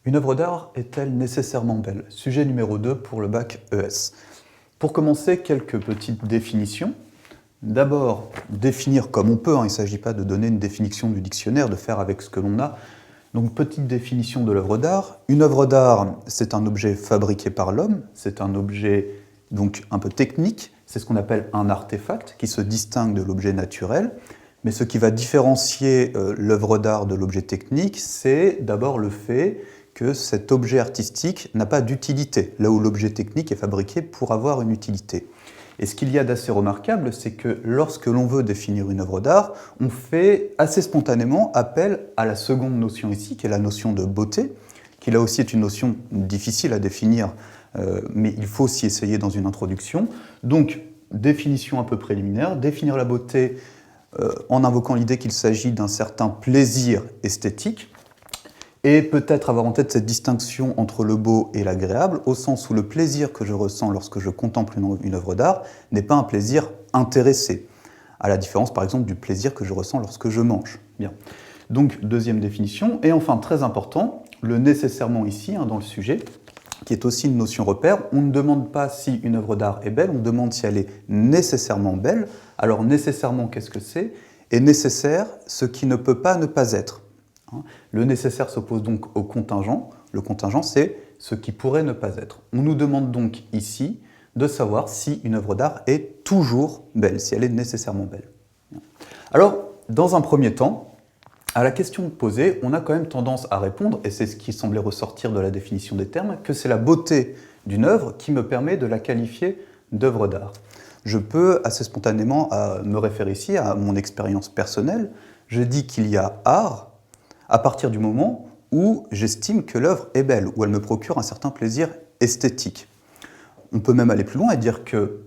Une œuvre d'art est-elle nécessairement belle? Sujet numéro 2 pour le bac ES. Pour commencer, quelques petites définitions. D'abord, définir comme on peut, il ne s'agit pas de donner une définition du dictionnaire, de faire avec ce que l'on a. Donc, petite définition de l'œuvre d'art. Une œuvre d'art, c'est un objet fabriqué par l'homme, c'est un objet donc un peu technique, c'est ce qu'on appelle un artefact qui se distingue de l'objet naturel. Mais ce qui va différencier l'œuvre d'art de l'objet technique, c'est d'abord le fait que cet objet artistique n'a pas d'utilité, là où l'objet technique est fabriqué pour avoir une utilité. Et ce qu'il y a d'assez remarquable, c'est que lorsque l'on veut définir une œuvre d'art, on fait assez spontanément appel à la seconde notion ici, qui est la notion de beauté, qui là aussi est une notion difficile à définir, mais il faut s'y essayer dans une introduction. Donc, définition un peu préliminaire, définir la beauté en invoquant l'idée qu'il s'agit d'un certain plaisir esthétique, et peut-être avoir en tête cette distinction entre le beau et l'agréable, au sens où le plaisir que je ressens lorsque je contemple une œuvre d'art n'est pas un plaisir intéressé, à la différence par exemple du plaisir que je ressens lorsque je mange. Bien. Donc deuxième définition, et enfin très important, le nécessairement ici, dans le sujet, qui est aussi une notion repère. On ne demande pas si une œuvre d'art est belle, on demande si elle est nécessairement belle. Alors nécessairement, qu'est-ce que c'est? Et nécessaire, ce qui ne peut pas ne pas être. Le nécessaire s'oppose donc au contingent. Le contingent, c'est ce qui pourrait ne pas être. On nous demande donc ici de savoir si une œuvre d'art est toujours belle, si elle est nécessairement belle. Alors, dans un premier temps, à la question posée, on a quand même tendance à répondre, et c'est ce qui semblait ressortir de la définition des termes, que c'est la beauté d'une œuvre qui me permet de la qualifier d'œuvre d'art. Je peux assez spontanément me référer ici à mon expérience personnelle. Je dis qu'il y a art à partir du moment où j'estime que l'œuvre est belle, où elle me procure un certain plaisir esthétique. On peut même aller plus loin et dire que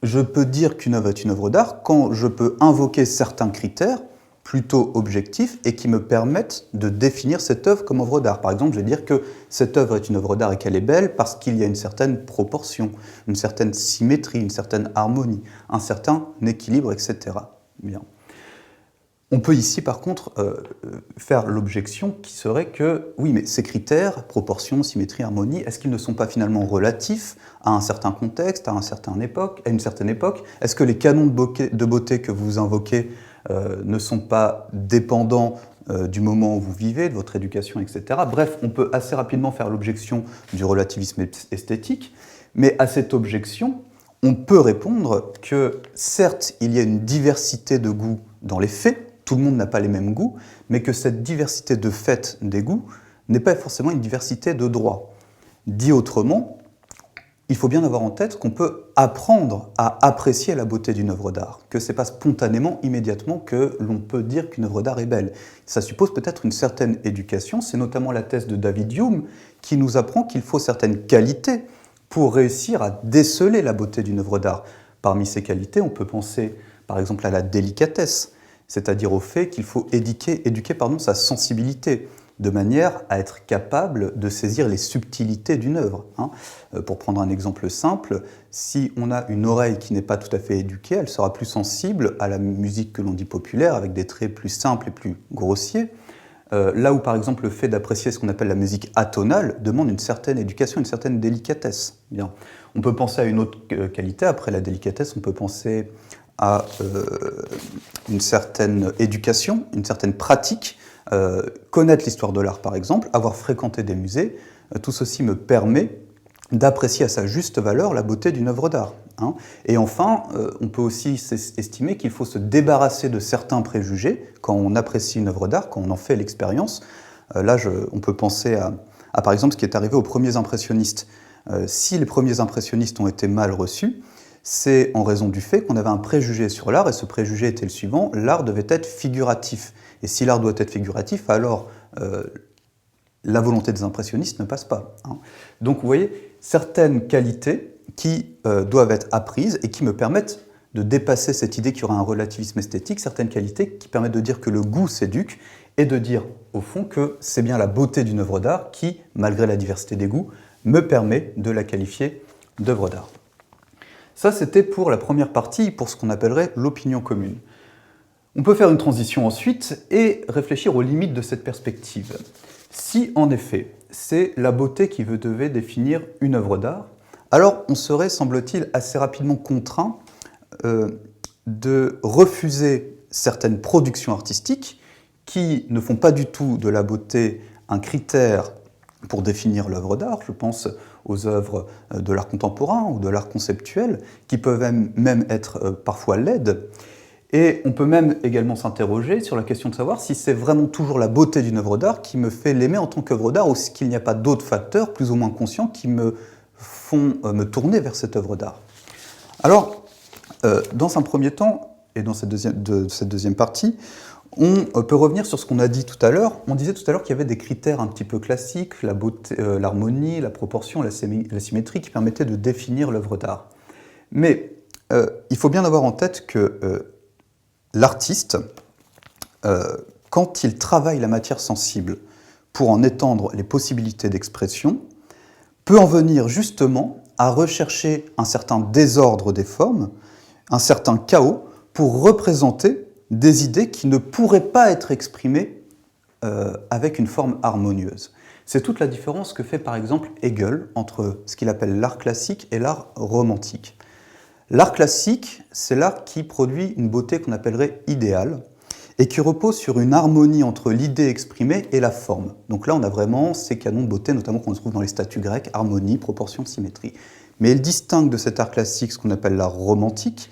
je peux dire qu'une œuvre est une œuvre d'art quand je peux invoquer certains critères plutôt objectifs et qui me permettent de définir cette œuvre comme œuvre d'art. Par exemple, je vais dire que cette œuvre est une œuvre d'art et qu'elle est belle parce qu'il y a une certaine proportion, une certaine symétrie, une certaine harmonie, un certain équilibre, etc. Bien. On peut ici, par contre, faire l'objection qui serait que, oui, mais ces critères, proportion, symétrie, harmonie, est-ce qu'ils ne sont pas finalement relatifs à un certain contexte, à une certaine époque? Est-ce que les canons de beauté que vous invoquez ne sont pas dépendants du moment où vous vivez, de votre éducation, etc. Bref, on peut assez rapidement faire l'objection du relativisme esthétique, mais à cette objection, on peut répondre que, certes, il y a une diversité de goûts dans les faits, tout le monde n'a pas les mêmes goûts, mais que cette diversité de fait des goûts n'est pas forcément une diversité de droit. Dit autrement, il faut bien avoir en tête qu'on peut apprendre à apprécier la beauté d'une œuvre d'art, que ce n'est pas spontanément, immédiatement, que l'on peut dire qu'une œuvre d'art est belle. Ça suppose peut-être une certaine éducation, c'est notamment la thèse de David Hume qui nous apprend qu'il faut certaines qualités pour réussir à déceler la beauté d'une œuvre d'art. Parmi ces qualités, on peut penser par exemple à la délicatesse, c'est-à-dire au fait qu'il faut éduquer sa sensibilité, de manière à être capable de saisir les subtilités d'une œuvre. Pour prendre un exemple simple, si on a une oreille qui n'est pas tout à fait éduquée, elle sera plus sensible à la musique que l'on dit populaire, avec des traits plus simples et plus grossiers, là où par exemple le fait d'apprécier ce qu'on appelle la musique atonale demande une certaine éducation, une certaine délicatesse. Bien. On peut penser à une autre qualité, après la délicatesse, on peut penser à une certaine éducation, une certaine pratique, connaître l'histoire de l'art par exemple, avoir fréquenté des musées, tout ceci me permet d'apprécier à sa juste valeur la beauté d'une œuvre d'art. Et enfin, on peut aussi estimer qu'il faut se débarrasser de certains préjugés quand on apprécie une œuvre d'art, quand on en fait l'expérience. Là, on peut penser à par exemple ce qui est arrivé aux premiers impressionnistes. Si les premiers impressionnistes ont été mal reçus, c'est en raison du fait qu'on avait un préjugé sur l'art, et ce préjugé était le suivant: l'art devait être figuratif. Et si l'art doit être figuratif, alors la volonté des impressionnistes ne passe pas. Donc vous voyez, certaines qualités qui doivent être apprises et qui me permettent de dépasser cette idée qu'il y aura un relativisme esthétique, certaines qualités qui permettent de dire que le goût s'éduque, et de dire au fond que c'est bien la beauté d'une œuvre d'art qui, malgré la diversité des goûts, me permet de la qualifier d'œuvre d'art. Ça, c'était pour la première partie, pour ce qu'on appellerait l'opinion commune. On peut faire une transition ensuite et réfléchir aux limites de cette perspective. Si, en effet, c'est la beauté qui devait définir une œuvre d'art, alors on serait, semble-t-il, assez rapidement contraint de refuser certaines productions artistiques qui ne font pas du tout de la beauté un critère pour définir l'œuvre d'art. Je pense aux œuvres de l'art contemporain ou de l'art conceptuel, qui peuvent même être parfois laides. Et on peut même également s'interroger sur la question de savoir si c'est vraiment toujours la beauté d'une œuvre d'art qui me fait l'aimer en tant qu'œuvre d'art, ou s'il n'y a pas d'autres facteurs plus ou moins conscients qui me font me tourner vers cette œuvre d'art. Alors, dans un premier temps, et dans cette deuxième partie, on peut revenir sur ce qu'on a dit tout à l'heure. On disait tout à l'heure qu'il y avait des critères un petit peu classiques, la beauté, l'harmonie, la proportion, la symétrie, qui permettaient de définir l'œuvre d'art. Mais il faut bien avoir en tête que l'artiste, quand il travaille la matière sensible pour en étendre les possibilités d'expression, peut en venir justement à rechercher un certain désordre des formes, un certain chaos, pour représenter des idées qui ne pourraient pas être exprimées avec une forme harmonieuse. C'est toute la différence que fait par exemple Hegel entre ce qu'il appelle l'art classique et l'art romantique. L'art classique, c'est l'art qui produit une beauté qu'on appellerait idéale et qui repose sur une harmonie entre l'idée exprimée et la forme. Donc là, on a vraiment ces canons de beauté, notamment qu'on trouve dans les statues grecques, harmonie, proportion, symétrie. Mais il distingue de cet art classique ce qu'on appelle l'art romantique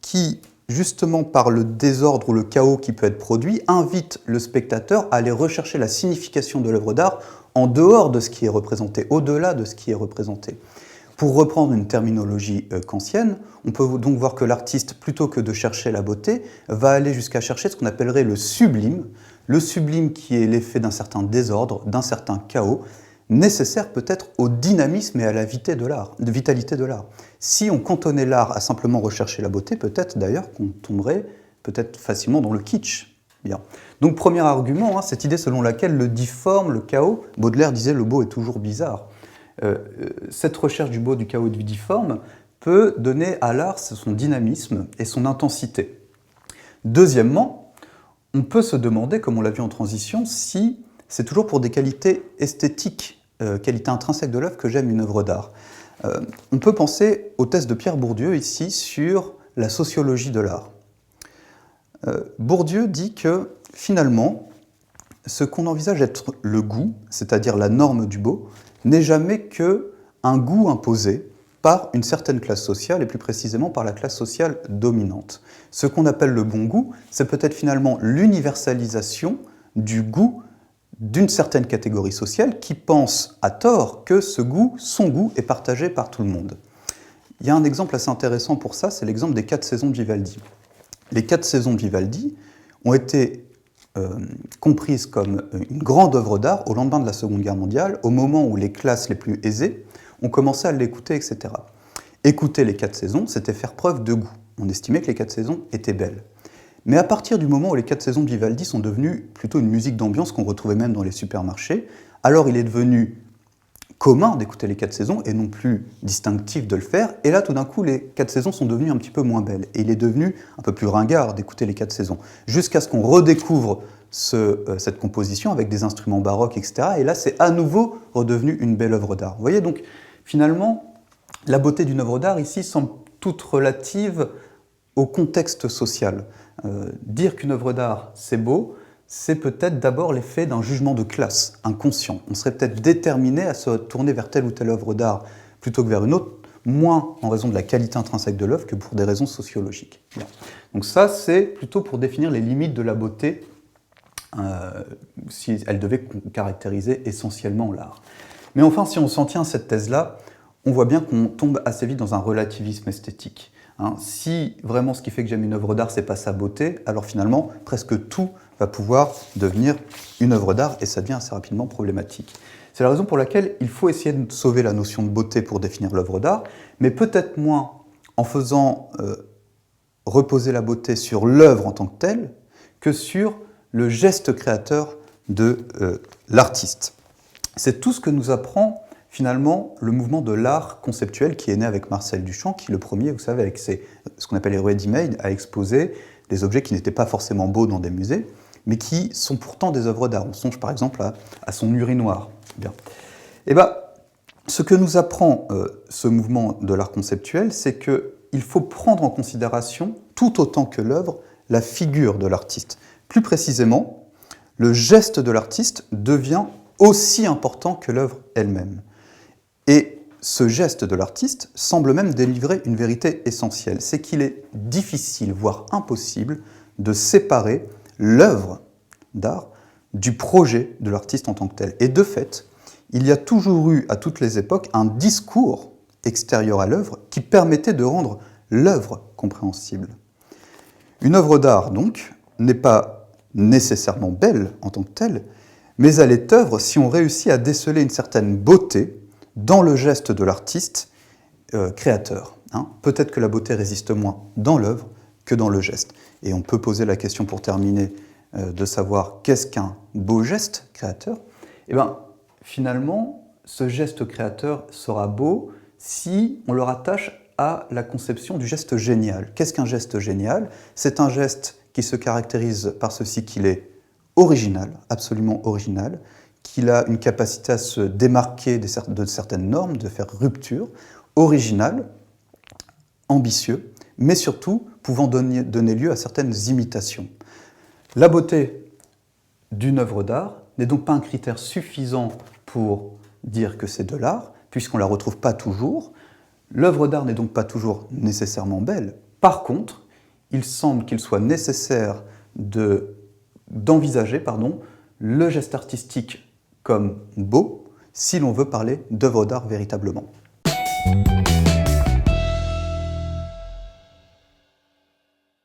qui, justement par le désordre ou le chaos qui peut être produit, invite le spectateur à aller rechercher la signification de l'œuvre d'art en dehors de ce qui est représenté, au-delà de ce qui est représenté. Pour reprendre une terminologie kantienne, on peut donc voir que l'artiste, plutôt que de chercher la beauté, va aller jusqu'à chercher ce qu'on appellerait le sublime qui est l'effet d'un certain désordre, d'un certain chaos, nécessaire peut-être au dynamisme et à la vitalité de l'art. Si on cantonnait l'art à simplement rechercher la beauté, peut-être d'ailleurs qu'on tomberait peut-être facilement dans le kitsch. Bien. Donc premier argument, cette idée selon laquelle le difforme, le chaos, Baudelaire disait « le beau est toujours bizarre ». Cette recherche du beau, du chaos et du difforme peut donner à l'art son dynamisme et son intensité. Deuxièmement, on peut se demander, comme on l'a vu en transition, si c'est toujours pour des qualités esthétiques, qualités intrinsèques de l'œuvre que j'aime une œuvre d'art. On peut penser au test de Pierre Bourdieu ici sur la sociologie de l'art. Bourdieu dit que finalement, ce qu'on envisage être le goût, c'est-à-dire la norme du beau, n'est jamais qu'un goût imposé par une certaine classe sociale, et plus précisément par la classe sociale dominante. Ce qu'on appelle le bon goût, c'est peut-être finalement l'universalisation du goût d'une certaine catégorie sociale qui pense à tort que ce goût, son goût, est partagé par tout le monde. Il y a un exemple assez intéressant pour ça, c'est l'exemple des 4 saisons de Vivaldi. Les 4 saisons de Vivaldi ont été comprise comme une grande œuvre d'art au lendemain de la Seconde Guerre mondiale, au moment où les classes les plus aisées ont commencé à l'écouter, etc. Écouter les 4 saisons, c'était faire preuve de goût. On estimait que les 4 saisons étaient belles. Mais à partir du moment où les 4 saisons de Vivaldi sont devenues plutôt une musique d'ambiance qu'on retrouvait même dans les supermarchés, alors il est devenu commun d'écouter les 4 saisons et non plus distinctif de le faire. Et là, tout d'un coup, les 4 saisons sont devenues un petit peu moins belles. Et il est devenu un peu plus ringard d'écouter les 4 saisons. Jusqu'à ce qu'on redécouvre cette composition avec des instruments baroques, etc. Et là, c'est à nouveau redevenu une belle œuvre d'art. Vous voyez, donc, finalement, la beauté d'une œuvre d'art, ici, semble toute relative au contexte social. Dire qu'une œuvre d'art, c'est beau, c'est peut-être d'abord l'effet d'un jugement de classe, inconscient. On serait peut-être déterminé à se tourner vers telle ou telle œuvre d'art plutôt que vers une autre, moins en raison de la qualité intrinsèque de l'œuvre que pour des raisons sociologiques. Bien. Donc ça, c'est plutôt pour définir les limites de la beauté, si elle devait caractériser essentiellement l'art. Mais enfin, si on s'en tient à cette thèse-là, on voit bien qu'on tombe assez vite dans un relativisme esthétique. Si vraiment ce qui fait que j'aime une œuvre d'art, c'est pas sa beauté, alors finalement, presque tout va pouvoir devenir une œuvre d'art et ça devient assez rapidement problématique. C'est la raison pour laquelle il faut essayer de sauver la notion de beauté pour définir l'œuvre d'art, mais peut-être moins en faisant reposer la beauté sur l'œuvre en tant que telle que sur le geste créateur de l'artiste. C'est tout ce que nous apprend finalement le mouvement de l'art conceptuel qui est né avec Marcel Duchamp, qui le premier, vous savez, avec ce qu'on appelle les ready-made, a exposé des objets qui n'étaient pas forcément beaux dans des musées, mais qui sont pourtant des œuvres d'art. On songe par exemple à son urinoir. Bien. Et ben, ce que nous apprend ce mouvement de l'art conceptuel, c'est qu'il faut prendre en considération, tout autant que l'œuvre, la figure de l'artiste. Plus précisément, le geste de l'artiste devient aussi important que l'œuvre elle-même. Et ce geste de l'artiste semble même délivrer une vérité essentielle, c'est qu'il est difficile, voire impossible, de séparer l'œuvre d'art du projet de l'artiste en tant que tel. Et de fait, il y a toujours eu, à toutes les époques, un discours extérieur à l'œuvre qui permettait de rendre l'œuvre compréhensible. Une œuvre d'art, donc, n'est pas nécessairement belle en tant que telle, mais elle est œuvre si on réussit à déceler une certaine beauté dans le geste de l'artiste créateur. Peut-être que la beauté résiste moins dans l'œuvre que dans le geste. Et on peut poser la question pour terminer de savoir qu'est-ce qu'un beau geste créateur. Eh bien, finalement, ce geste créateur sera beau si on le rattache à la conception du geste génial. Qu'est-ce qu'un geste génial? C'est un geste qui se caractérise par ceci qu'il est original, absolument original, qu'il a une capacité à se démarquer de certaines normes, de faire rupture, original, ambitieux, mais surtout pouvant donner lieu à certaines imitations. La beauté d'une œuvre d'art n'est donc pas un critère suffisant pour dire que c'est de l'art, puisqu'on ne la retrouve pas toujours. L'œuvre d'art n'est donc pas toujours nécessairement belle. Par contre, il semble qu'il soit nécessaire d'envisager le geste artistique comme beau, si l'on veut parler d'œuvre d'art véritablement.